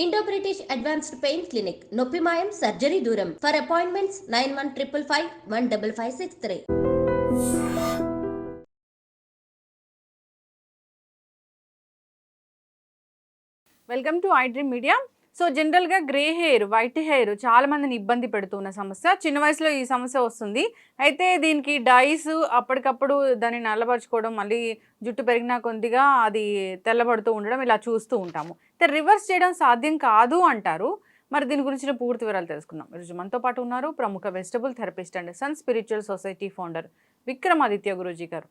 Indo British advanced pain clinic నొప్పి మాయం surgery దూరం for appointments 9155515563. Welcome to iDream media. So జనరల్గా గ్రే హెయిర్, వైట్ హెయిర్ చాలా మందిని ఇబ్బంది పెడుతున్న సమస్య. చిన్న వయసులో ఈ సమస్య వస్తుంది. అయితే దీనికి డైస్ అప్పటికప్పుడు దాన్ని నల్లబరుచుకోవడం, మళ్ళీ జుట్టు పెరిగినా కొద్దిగా అది తెల్లబడుతూ ఉండడం ఇలా చూస్తూ ఉంటాము. అయితే రివర్స్ చేయడం సాధ్యం కాదు అంటారు. మరి దీని గురించిన పూర్తి వివరాలు తెలుసుకుందాం. ఈరోజు మనతో పాటు ఉన్నారు ప్రముఖ vegetable therapist and sun spiritual society founder Vikramaditya Guruji గారు.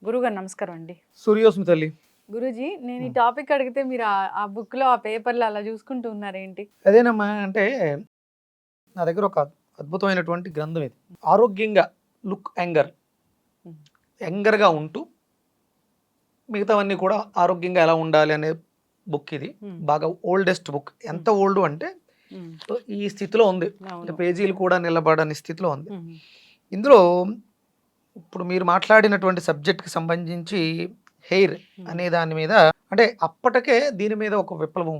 గురుగారు నమస్కారం అండి. సూర్యోస్మి తల్లి. గురూజీ, నేను ఈ టాపిక్ అడిగితే మీరు ఆ బుక్లో ఆ పేపర్లో అలా చూసుకుంటూ ఉన్నారేంటి? అదేనమ్మా, అంటే నా దగ్గర ఒక అద్భుతమైనటువంటి గ్రంథం ఇది. ఆరోగ్యంగా లుక్ యంగర్గా ఉంటూ మిగతావన్నీ కూడా ఆరోగ్యంగా ఎలా ఉండాలి అనే బుక్ ఇది. బాగా ఓల్డెస్ట్ బుక్. ఎంత ఓల్డ్ అంటే ఈ స్థితిలో ఉంది, పేజీలు కూడా నిలబడని స్థితిలో ఉంది. ఇందులో ఇప్పుడు మీరు మాట్లాడినటువంటి సబ్జెక్ట్కి సంబంధించి హెయిర్ అనే దాని మీద, అంటే అప్పటికే దీని మీద ఒక విప్లవం.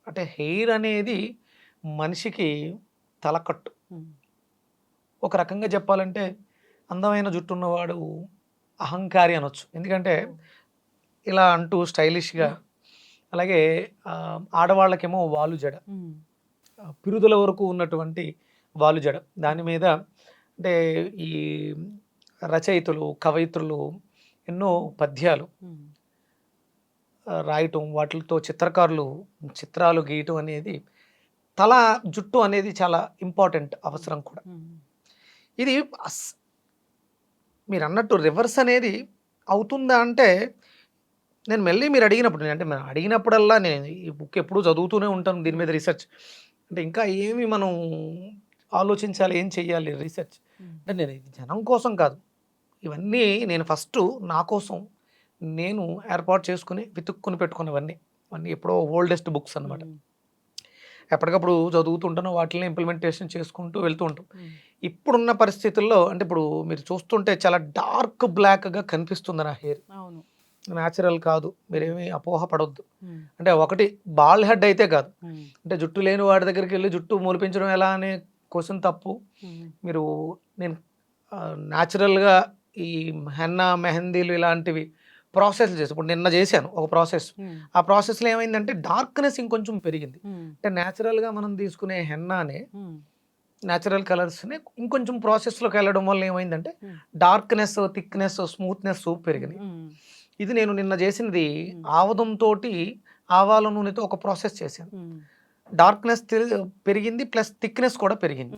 అంటే హెయిర్ అనేది మనిషికి తలకట్టు. ఒక రకంగా చెప్పాలంటే అందమైన జుట్టు ఉన్నవాడు అహంకారి అనొచ్చు. ఎందుకంటే ఇలా అంటూ స్టైలిష్గా, అలాగే ఆడవాళ్ళకేమో వాలు జడ, పిరుదుల వరకు ఉన్నటువంటి వాలు జడ. దాని మీద అంటే ఈ రచయితలు, కవయిత్రులు ఎన్నో పద్యాలు రాయటం, వాటితో చిత్రకారులు చిత్రాలు గీయటం అనేది, తల జుట్టు అనేది చాలా ఇంపార్టెంట్, అవసరం కూడా. ఇది మీరు అన్నట్టు రివర్స్ అనేది అవుతుందా అంటే, నేను మళ్ళీ మీరు అడిగినప్పుడల్లా నేను ఈ బుక్ ఎప్పుడూ చదువుతూనే ఉంటాను. దీని మీద రీసెర్చ్ అంటే ఇంకా ఏమి మనం ఆలోచించాలి, ఏం చెయ్యాలి రీసెర్చ్ అంటే, నేను ఇది జనం కోసం కాదు, ఇవన్నీ నేను ఫస్ట్ నా కోసం నేను ఏర్పాటు చేసుకుని వెతుక్కుని పెట్టుకున్నవన్నీ ఎప్పుడో ఓల్డెస్ట్ బుక్స్ అనమాట. ఎప్పటికప్పుడు చదువుతుంటాను, వాటిని ఇంప్లిమెంటేషన్ చేసుకుంటూ వెళ్తూ ఉంటాం. ఇప్పుడున్న పరిస్థితుల్లో అంటే ఇప్పుడు మీరు చూస్తుంటే చాలా డార్క్ బ్లాక్గా కనిపిస్తుంది నా హెయిర్. న్యాచురల్ కాదు, మీరేమీ అపోహ పడొద్దు. అంటే ఒకటి బాల్ హెడ్ అయితే కాదు, అంటే జుట్టు లేని వాడి దగ్గరికి వెళ్ళి జుట్టు మూలిపించడం ఎలా అనే క్వశ్చన్ తప్పు. మీరు నేను న్యాచురల్గా ఈ హెన్నా, మెహందీలు ఇలాంటివి ప్రాసెస్లు చేసి, ఇప్పుడు నిన్న చేశాను ఒక ప్రాసెస్. ఆ ప్రాసెస్లో ఏమైందంటే డార్క్నెస్ ఇంకొంచెం పెరిగింది. అంటే న్యాచురల్గా మనం తీసుకునే హెన్నానే, న్యాచురల్ కలర్స్ని ఇంకొంచెం ప్రాసెస్లోకి వెళ్ళడం వల్ల ఏమైందంటే డార్క్నెస్, థిక్నెస్, స్మూత్నెస్ పెరిగినాయి. ఇది నేను నిన్న చేసినది ఆవదంతో, ఆవాల నూనెతో ఒక ప్రాసెస్ చేశాను. డార్క్నెస్ పెరిగింది, ప్లస్ థిక్నెస్ కూడా పెరిగింది.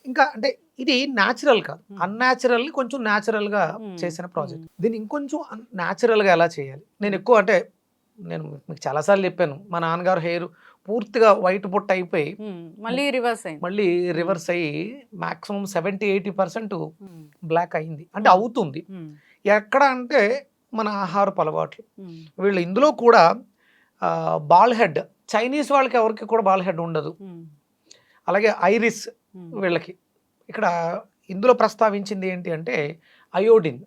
ఇంకా అంటే ఇది న్యాచురల్ కాదు, అన్యాచురల్, కొంచెం న్యాచురల్గా చేసిన ప్రాజెక్ట్. దీన్ని ఇంకొంచెం న్యాచురల్గా ఎలా చేయాలి, నేను ఎక్కువ అంటే నేను మీకు చాలాసార్లు చెప్పాను, మా నాన్నగారు హెయిర్ పూర్తిగా వైట్ బొట్టు అయిపోయి మళ్ళీ రివర్స్ అయ్యి మాక్సిమం 70-80% బ్లాక్ అయింది. అంటే అవుతుంది ఎక్కడ అంటే మన ఆహారపు అలవాట్లు. వీళ్ళు ఇందులో కూడా బాల్ హెడ్, చైనీస్ వాళ్ళకి ఎవరికి కూడా బాల్ హెడ్ ఉండదు. అలాగే ఐరిస్ వీళ్ళకి. ఇక్కడ ఇందులో ప్రస్తావించింది ఏంటి అంటే అయోడిన్.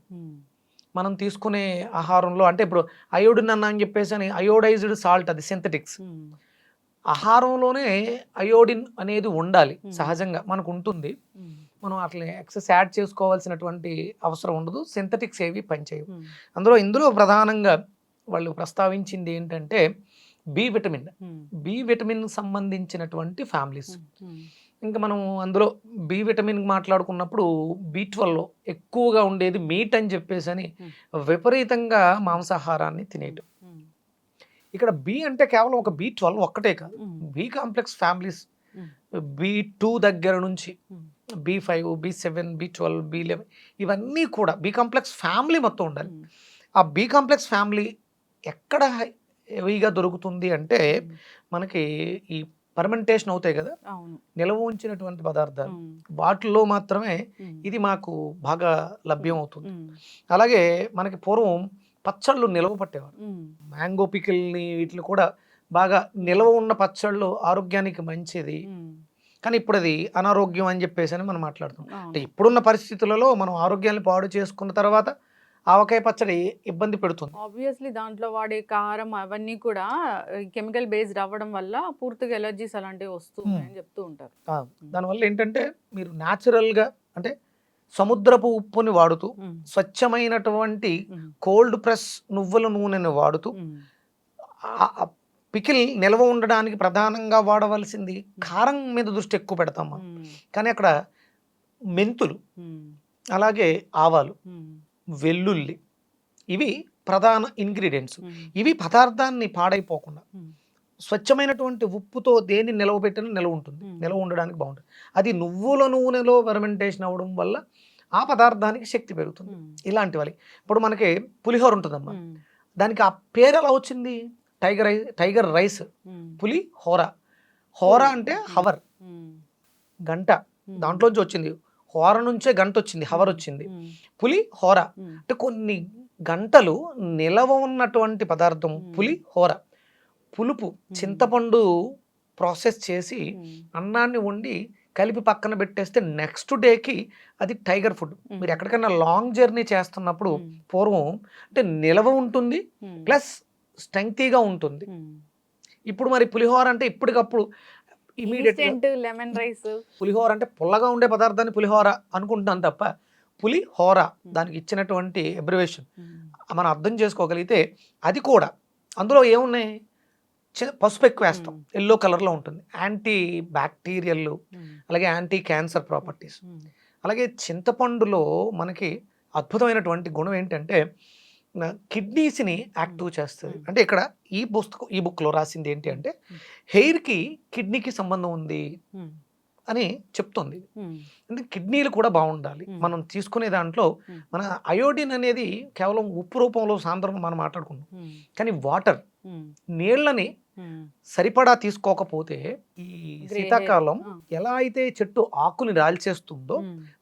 మనం తీసుకునే ఆహారంలో, అంటే ఇప్పుడు అయోడిన్ అన్నా అని చెప్పేసి అని అయోడైజ్డ్ సాల్ట్, అది సింథటిక్స్. ఆహారంలోనే అయోడిన్ అనేది ఉండాలి, సహజంగా మనకు ఉంటుంది. మనం అట్లా ఎక్సెస్ యాడ్ చేసుకోవాల్సినటువంటి అవసరం ఉండదు. సింథటిక్స్ ఏవి పనిచేయవు. ఇందులో ప్రధానంగా వాళ్ళు ప్రస్తావించింది ఏంటంటే బి విటమిన్ సంబంధించినటువంటి ఫ్యామిలీస్. ఇంకా మనం అందులో బి విటమిన్ మాట్లాడుకున్నప్పుడు B12 ఎక్కువగా ఉండేది మీట్ అని చెప్పేసి అని విపరీతంగా మాంసాహారాన్ని తినేయటం. ఇక్కడ బి అంటే కేవలం ఒక B12 ఒక్కటే కాదు, బి కాంప్లెక్స్ ఫ్యామిలీస్, B2 దగ్గర నుంచి B5, B7, B12, B11 ఇవన్నీ కూడా బి కాంప్లెక్స్ ఫ్యామిలీ మొత్తం ఉండాలి. ఆ బి కాంప్లెక్స్ ఫ్యామిలీ ఎక్కడ హెవీగా దొరుకుతుంది అంటే మనకి ఈ ఫర్మెంటేషన్ అవుతాయి కదా, నిల్వ ఉంచినటువంటి పదార్థాలు, వాటిల్లో మాత్రమే ఇది మాకు బాగా లభ్యం అవుతుంది. అలాగే మనకి పూర్వం పచ్చళ్ళు నిల్వ పట్టేవారు, మ్యాంగో పికిల్ని, వీటిని కూడా బాగా నిల్వ ఉన్న పచ్చళ్ళు ఆరోగ్యానికి మంచిది. కానీ ఇప్పుడు అది అనారోగ్యం అని చెప్పేసి అని మనం మాట్లాడుతాం. అంటే ఇప్పుడున్న పరిస్థితులలో మనం ఆరోగ్యాన్ని పాడు చేసుకున్న తర్వాత ఆవకాయ పచ్చడి ఇబ్బంది పెడుతుంది. ఆబ్వియస్లీ దాంట్లో వాడే కారం అవన్నీ కూడా కెమికల్ బేస్డ్ అవ్వడం వల్ల పూర్తిగా ఎలర్జీస్ అలాంటివి వస్తున్నాయని చెప్తూ ఉంటారు. దానివల్ల ఏంటంటే మీరు న్యాచురల్గా అంటే సముద్రపు ఉప్పుని వాడుతూ స్వచ్ఛమైనటువంటి కోల్డ్ ప్రెస్ నువ్వుల నూనెని వాడుతూ పికిల్ నిల్వ ఉండడానికి ప్రధానంగా వాడవలసింది కారం మీద దృష్టి ఎక్కువ పెడతాం మనం. కానీ అక్కడ మెంతులు, అలాగే ఆవాలు, వెల్లుల్లి ఇవి ప్రధాన ఇంగ్రీడియంట్స్. ఇవి పదార్థాన్ని పాడైపోకుండా స్వచ్ఛమైనటువంటి ఉప్పుతో దేన్ని నిలవబెట్టిన నిలవ ఉంటుంది, నిలవ ఉండడానికి బాగుంటుంది. అది నువ్వుల నూనెలో ఫెర్మెంటేషన్ అవ్వడం వల్ల ఆ పదార్థానికి శక్తి పెరుగుతుంది. ఇలాంటి వాళ్ళకి ఇప్పుడు మనకి పులిహోర ఉంటుందమ్మా, దానికి ఆ పేరు ఎలా వచ్చింది? టైగర్ రైస్, పులిహోర. హోర అంటే హవర్, గంట, దాంట్లోంచి వచ్చింది. హోర నుంచే గంట వచ్చింది, హవర్ వచ్చింది. పులిహోర అంటే కొన్ని గంటలు నిలవ ఉన్నటువంటి పదార్థం పులిహోర. పులుపు, చింతపండు ప్రాసెస్ చేసి అన్నాన్ని వండి కలిపి పక్కన పెట్టేస్తే నెక్స్ట్ డేకి అది టైగర్ ఫుడ్. మీరు ఎక్కడికైనా లాంగ్ జర్నీ చేస్తున్నప్పుడు పూర్వం అంటే నిలవ ఉంటుంది ప్లస్ స్ట్రెంగ్తీగా ఉంటుంది. ఇప్పుడు మరి పులిహోర అంటే ఇప్పటికప్పుడు ఇమీడియట్ లెమన్ రైస్. పులిహోర అంటే పుల్లగా ఉండే పదార్థాన్ని పులిహోర అనుకుంటున్నాను తప్ప పులిహోర దానికి ఇచ్చినటువంటి అబ్రివేషన్ మనం అర్థం చేసుకోగలిగితే అది కూడా అందులో ఏమున్నాయి? పసుపు ఎక్కువ వేస్తాం, ఎల్లో కలర్లో ఉంటుంది, యాంటీ బ్యాక్టీరియల్ అలాగే యాంటీ క్యాన్సర్ ప్రాపర్టీస్. అలాగే చింతపండులో మనకి అద్భుతమైనటువంటి గుణం ఏంటంటే కిడ్నీస్ని యాక్టివ్ చేస్తుంది. అంటే ఇక్కడ ఈ బుక్లో రాసింది ఏంటి అంటే హెయిర్కి కిడ్నీకి సంబంధం ఉంది అని చెప్తుంది. అంటే కిడ్నీలు కూడా బాగుండాలి. మనం తీసుకునే దాంట్లో మన అయోడిన్ అనేది కేవలం ఉప్పు రూపంలో సాంద్రం మనం మాట్లాడుకున్నాం, కానీ వాటర్ నీళ్ళని సరిపడా తీసుకోకపోతే ఈ శీతాకాలం ఎలా అయితే చెట్టు ఆకుని రాల్చేస్తుందో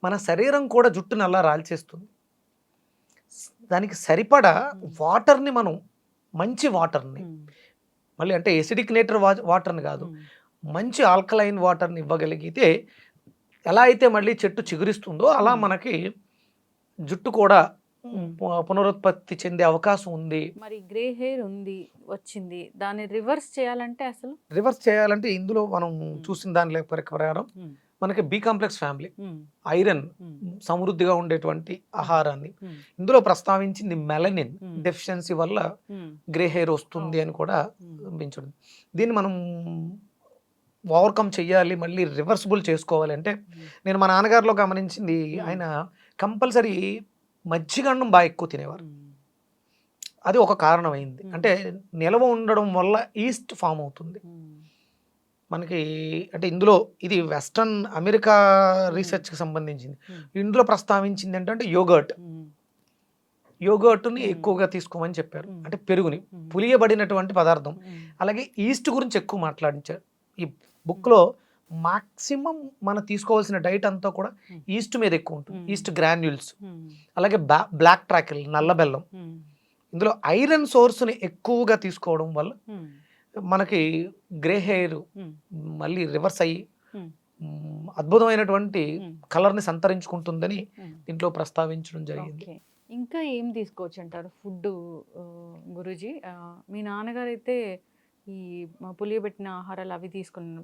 మన శరీరం కూడా జుట్టుని అలా రాల్చేస్తుంది. దానికి సరిపడా వాటర్ని మనం మంచి వాటర్ని మళ్ళీ అంటే ఎసిడిక్ నేటర్ వాటర్ని కాదు, మంచి ఆల్కలైన్ వాటర్ని ఇవ్వగలిగితే ఎలా అయితే మళ్ళీ చెట్టు చిగురిస్తుందో అలా మనకి జుట్టు కూడా పునరుత్పత్తి చెందే అవకాశం ఉంది. మరి గ్రే హెయిర్ ఉంది వచ్చింది, దాన్ని రివర్స్ చేయాలంటే అసలు రివర్స్ చేయాలంటే ఇందులో మనం చూసిన దాని ప్రకారం మనకి బి కాంప్లెక్స్ ఫ్యామిలీ, ఐరన్ సమృద్ధిగా ఉండేటువంటి ఆహారాన్ని ఇందులో ప్రస్తావించింది. మెలనిన్ డెఫిషియన్సీ వల్ల గ్రే హెయిర్ వస్తుంది అని కూడా పెంచడం. దీన్ని మనం ఓవర్కమ్ చెయ్యాలి, మళ్ళీ రివర్సిబుల్ చేసుకోవాలి అంటే నేను మా నాన్నగారిలో గమనించింది, ఆయన కంపల్సరీ మజ్జిగన్నం బాగా ఎక్కువ తినేవారు. అది ఒక కారణమైంది. అంటే నిల్వ ఉండడం వల్ల ఈస్ట్ ఫామ్ అవుతుంది మనకి. అంటే ఇందులో ఇది వెస్ట్రన్ అమెరికా రీసెర్చ్కి సంబంధించింది. ఇందులో ప్రస్తావించింది ఏంటంటే యోగర్ట్ని ఎక్కువగా తీసుకోమని చెప్పారు. అంటే పెరుగుని, పులియబడినటువంటి పదార్థం. అలాగే ఈస్ట్ గురించి ఎక్కువ మాట్లాడించారు ఈ బుక్లో. మాక్సిమం మనం తీసుకోవాల్సిన డైట్ అంతా కూడా ఈస్ట్ మీద ఎక్కువ ఉంటుంది. ఈస్ట్ గ్రాన్యూల్స్, అలాగే బ్లాక్ ట్రాకిల్, నల్ల బెల్లం. ఇందులో ఐరన్ సోర్స్ని ఎక్కువగా తీసుకోవడం వల్ల మనకి గ్రే హెయిర్ మళ్ళీ రివర్స్ అయ్యి అద్భుతమైనటువంటి కలర్ని సంతరించుకుంటుందని దీంట్లో ప్రస్తావించడం జరిగింది. ఇంకా ఏం తీసుకోవచ్చు అంటారు ఫుడ్ గురూజీ? మీ నాన్నగారు అయితే ఈ పులియబెట్టిన ఆహారాలు అవి తీసుకున్నారు,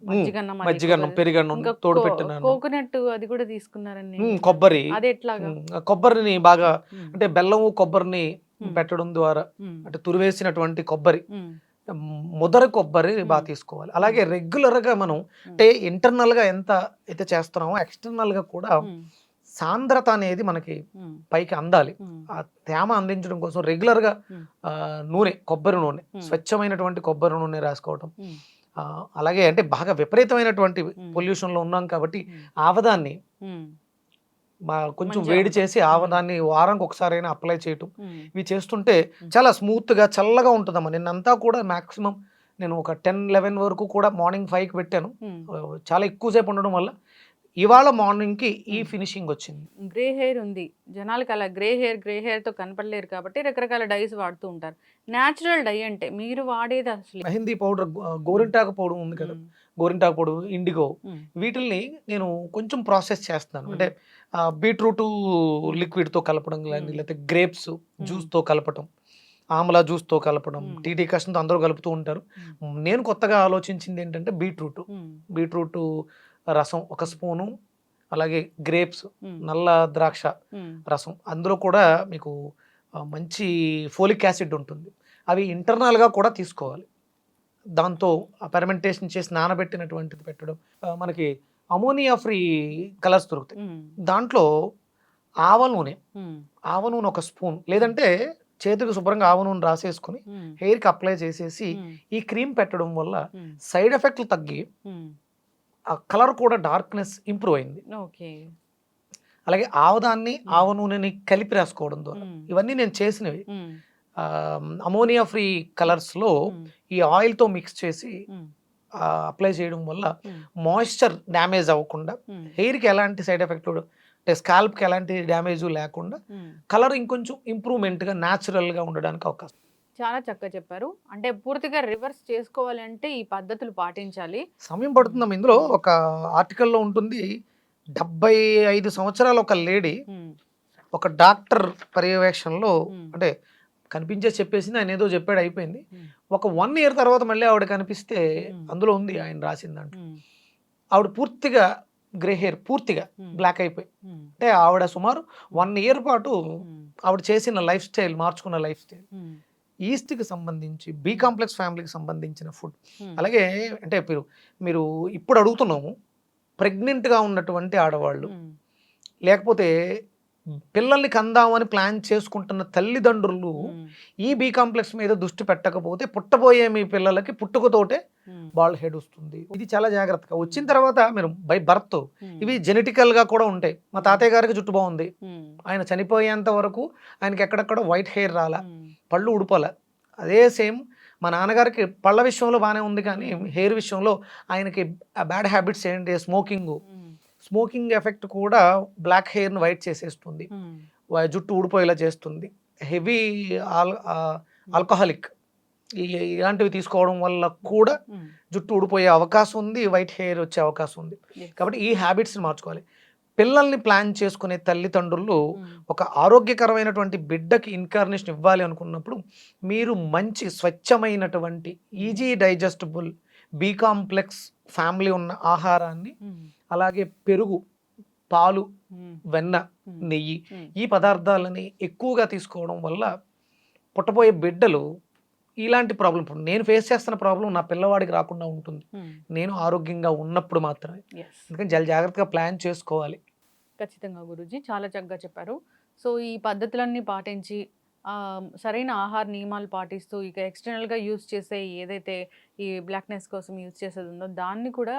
మజ్జిగన్నం, పెరుగన్నం, తోడు పెట్టిన కోకోనట్ అది కూడా తీసుకున్నారని. కొబ్బరి, అది ఎట్లాగా? కొబ్బరిని బాగా అంటే బెల్లము కొబ్బరిని పెట్టడం ద్వారా అంటే తురివేసినటువంటి కొబ్బరి, ముదర కొబ్బరి బాగా తీసుకోవాలి. అలాగే రెగ్యులర్గా మనం అంటే ఇంటర్నల్గా ఎంత అయితే చేస్తున్నామో ఎక్స్టర్నల్గా కూడా సాంద్రత అనేది మనకి పైకి అందాలి. ఆ తేమ అందించడం కోసం రెగ్యులర్గా నూనె, కొబ్బరి నూనె, స్వచ్ఛమైనటువంటి కొబ్బరి నూనె రాసుకోవటం. అలాగే అంటే బాగా విపరీతమైనటువంటి పొల్యూషన్లో ఉన్నాం కాబట్టి ఆవదాన్ని కొంచెం వేడి చేసి ఆవదాన్ని వారానికి ఒకసారైనా అప్లై చేయటం, ఇవి చేస్తుంటే చాలా స్మూత్గా చల్లగా ఉంటుందమ్మా. నిన్నంతా కూడా మ్యాక్సిమం నేను ఒక 10-11 వరకు కూడా మార్నింగ్ 5కి పెట్టాను. చాలా ఎక్కువసేపు ఉండడం వల్ల ఇవాళ మార్నింగ్కి ఈ ఫినిషింగ్ వచ్చింది. గ్రే హెయిర్ ఉంది, జనాలకి అలా గ్రే హెయిర్తో కనపడలేరు కాబట్టి రకరకాల డైస్ వాడుతూ ఉంటారు. న్యాచురల్ డై అంటే మీరు వాడేది అసలు మెహందీ పౌడర్, గోరింటాకు పౌడర్ ఉంది కదా, గోరింటాకు పౌడర్, ఇండిగో, వీటిల్ని నేను కొంచెం ప్రాసెస్ చేస్తున్నాను. అంటే బీట్రూట్ లిక్విడ్తో కలపడం కానీ, లేకపోతే గ్రేప్స్ జ్యూస్తో కలపడం, ఆమ్లా జ్యూస్తో కలపడం, టీటీ కష్టంతో అందరూ కలుపుతూ ఉంటారు. నేను కొత్తగా ఆలోచించింది ఏంటంటే బీట్రూట్ రసం 1 స్పూను, అలాగే గ్రేప్స్, నల్ల ద్రాక్ష రసం, అందులో కూడా మీకు మంచి ఫోలిక్ యాసిడ్ ఉంటుంది. అవి ఇంటర్నల్గా కూడా తీసుకోవాలి. దాంతో ఫెర్మెంటేషన్ చేసి నానబెట్టినటువంటిది పెట్టడం. మనకి అమోనియా ఫ్రీ కలర్స్ దొరుకుతాయి. దాంట్లో ఆవ నూనె 1 స్పూన్, లేదంటే చేతికి శుభ్రంగా ఆవ నూనె రాసేసుకుని హెయిర్కి అప్లై చేసేసి ఈ క్రీమ్ పెట్టడం వల్ల సైడ్ ఎఫెక్ట్లు తగ్గి ఆ కలర్ కూడా డార్క్నెస్ ఇంప్రూవ్ అయింది. అలాగే ఆవదాన్ని, ఆవ నూనెని కలిపి రాసుకోవడం ద్వారా, ఇవన్నీ నేను చేసినవి. అమోనియా ఫ్రీ కలర్స్లో ఈ ఆయిల్తో మిక్స్ చేసి అప్లై చేయడం వల్ల మాయిశ్చర్ డ్యామేజ్ అవ్వకుండా, హెయిర్కి ఎలాంటి సైడ్ ఎఫెక్ట్, అంటే స్కాల్ప్కి ఎలాంటి డ్యామేజ్ లేకుండా కలర్ ఇంకొంచెం ఇంప్రూవ్మెంట్గా న్యాచురల్గా ఉండడానికి అవకాశం. చాలా చక్కగా చెప్పారు. అంటే పూర్తిగా రివర్స్ చేసుకోవాలి అంటే ఈ పద్ధతులు పాటించాలి, సమయం పడుతుందమ్మా. ఇందులో ఒక ఆర్టికల్లో ఉంటుంది, 75 సంవత్సరాల ఒక లేడీ ఒక డాక్టర్ పర్యవేక్షణలో, అంటే కనిపించే చెప్పేసింది, ఆయన ఏదో చెప్పాడు, అయిపోయింది. ఒక 1 year తర్వాత మళ్ళీ ఆవిడ కనిపిస్తే అందులో ఉంది ఆయన రాసింది దాంట్లో, ఆవిడ పూర్తిగా గ్రే హెయిర్, పూర్తిగా బ్లాక్ అయిపోయి. అంటే ఆవిడ సుమారు 1 year పాటు ఆవిడ చేసిన లైఫ్ స్టైల్, మార్చుకున్న లైఫ్ స్టైల్, ఈస్ట్కి సంబంధించి, బి కాంప్లెక్స్ ఫ్యామిలీకి సంబంధించిన ఫుడ్. అలాగే అంటే మీరు ఇప్పుడు అడుగుతున్నాము, ప్రెగ్నెంట్గా ఉన్నటువంటి ఆడవాళ్ళు, లేకపోతే పిల్లల్ని కందామని ప్లాన్ చేసుకుంటున్న తల్లిదండ్రులు ఈ బి కాంప్లెక్స్ మీద దృష్టి పెట్టకపోతే పుట్టబోయే మీ పిల్లలకి పుట్టుకతోటే బాల్ హెడ్ వస్తుంది. ఇది చాలా జాగ్రత్తగా వచ్చిన తర్వాత మీరు బై బర్త్, ఇవి జెనెటికల్గా కూడా ఉంటాయి. మా తాతయ్య గారికి జుట్టు బాగుంది, ఆయన చనిపోయేంత వరకు ఆయనకి ఎక్కడెక్కడ వైట్ హెయిర్ రాలా, పళ్ళు ఉడుపల. అదే సేమ్ మా నాన్నగారికి పళ్ళ విషయంలో బాగానే ఉంది, కానీ హెయిర్ విషయంలో ఆయనకి బ్యాడ్ హ్యాబిట్స్ ఏంటి, స్మోకింగ్ ఎఫెక్ట్ కూడా బ్లాక్ హెయిర్ని వైట్ చేసేస్తుంది, జుట్టు ఊడిపోయేలా చేస్తుంది. హెవీ ఆల్కహాలిక్ ఇలాంటివి తీసుకోవడం వల్ల కూడా జుట్టు ఊడిపోయే అవకాశం ఉంది, వైట్ హెయిర్ వచ్చే అవకాశం ఉంది. కాబట్టి ఈ హ్యాబిట్స్ని మార్చుకోవాలి. పిల్లల్ని ప్లాన్ చేసుకునే తల్లిదండ్రులు ఒక ఆరోగ్యకరమైనటువంటి బిడ్డకి ఇన్కార్నేషన్ ఇవ్వాలి అనుకున్నప్పుడు మీరు మంచి స్వచ్ఛమైనటువంటి easy digestible B complex family ఉన్న ఆహారాన్ని, అలాగే పెరుగు, పాలు, వెన్న, నెయ్యి, ఈ పదార్థాలని ఎక్కువగా తీసుకోవడం వల్ల పుట్టబోయే బిడ్డలు ఇలాంటి ప్రాబ్లం, ఇప్పుడు నేను ఫేస్ చేస్తున్న ప్రాబ్లం నా పిల్లవాడికి రాకుండా ఉంటుంది, నేను ఆరోగ్యంగా ఉన్నప్పుడు మాత్రమే. అందుకని చాలా జాగ్రత్తగా ప్లాన్ చేసుకోవాలి. ఖచ్చితంగా గురూజీ, చాలా చక్కగా చెప్పారు. సో ఈ పద్ధతులన్నీ పాటించి సరైన ఆహార నియమాలు పాటిస్తూ, ఇక ఎక్స్టర్నల్గా యూజ్ చేసే ఏదైతే ఈ బ్లాక్నెస్ కోసం యూజ్ చేసేది ఉందో దాన్ని కూడా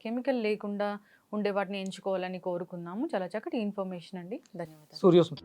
కెమికల్ లేకుండా ఉండే వాటిని ఎంచుకోవాలని కోరుకున్నాము. చాలా చక్కటి ఇన్ఫర్మేషన్ అండి, ధన్యవాదాలు. సూర్యోస్మి.